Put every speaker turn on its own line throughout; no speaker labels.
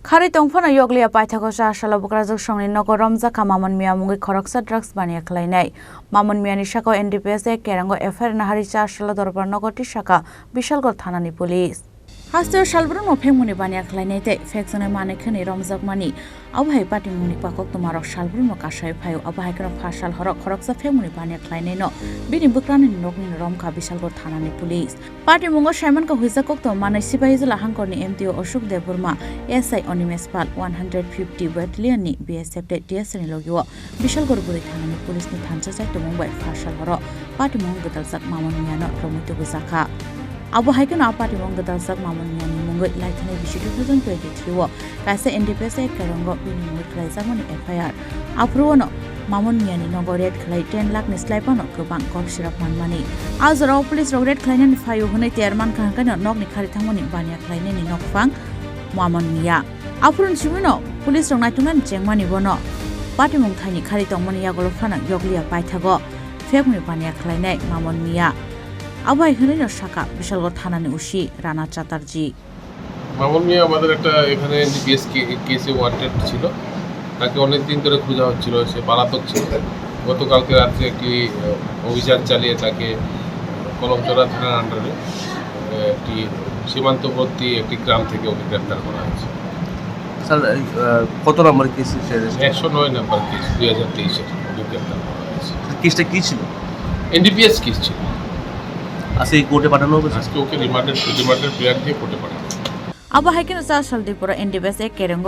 Khari tongphana yoglia Paithago Chasalo bwkrajwk songni nogo romjakha Maman Mia mungwi Khoroksa Drugs baniya khlainai. Maman Mia ni saka NDPS Khorang FIR nahari Chasalo dorbar nogo tisaka Bishalgor thanani police. Hasteo salbrun mo phengmuni baniya khlainai te fekjone mane khani romjak mani abhai party muni pakok tomarok salbrun mo kasai phayo abhai kana phasal horok Khoroksa phengmuni baniya khlainai no bini bukrani nokni romkha Bishalgor thanani police. Party mungo Simon ka huijakok to mane sipai jula hangkorni MTO Ashok Deburma SI Onimespal 150 battalion ni BSF te TS ni logio Bishalgor buri thanani police ni thancha chai to mumbai phasal horo party mungo gadalsak Maman Mia no romito guzakha Abo haikana apati mongga dalsak Maman Mia ni mongga laithane bishi 2023 wo kaise NDPS Khorang bini mongga khlaijak mani FIR apruono Maman Mia ni nogo red khlai 10 lakh ni slaipano gobang kop sirap manmani azaro police red khlainani phayo hunai terman khangkano nok ni khari thangmani baniya khlainani nokfang Maman Mia aprun simino police rong naitunan jengmani bono party mong thani khari tongmani yagolo phana yoglia Paithago phekmuni baniya khlainai Maman Mia আবাই হইল শাখা বিশালগড় থানানি উসি রানা চাটার্জি
মামুন মিয়া আমাদের একটা এখানে NDPS কেসে wanted ছিল তাকে অনেক দিন ধরে খোঁজা হচ্ছিল সে পলাতক ছিল গতকালকে রাতে একটি অভিযান চালিয়ে তাকে কলমচড়া থানার আন্ডারে একটি সীমান্তবর্তী একটি গ্রাম থেকে ওকে গ্রেফতার করা হয়েছে
স্যার কত নম্বর কেস
109 নম্বর কেস 2023 এর গ্রেফতার করা হয়েছে
কেসটা কি ছিল
এনডিপিএস কেস ছিল
আজকে কোর্টে পাঠানো হবে
আজকে ওকে রিমান্ডেড প্লেয়ার দিয়ে কোর্টে পাঠানো
Aba haikena Chasalo Tripura NDPS Khorang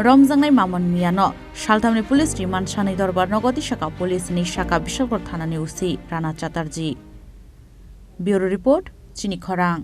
romjangnai Maman Mia no saltamni police remand sanai dorbar nogodi saka police ni saka Bishalgor thanani usi Rana Chatterjee Bureau report Chini Khorang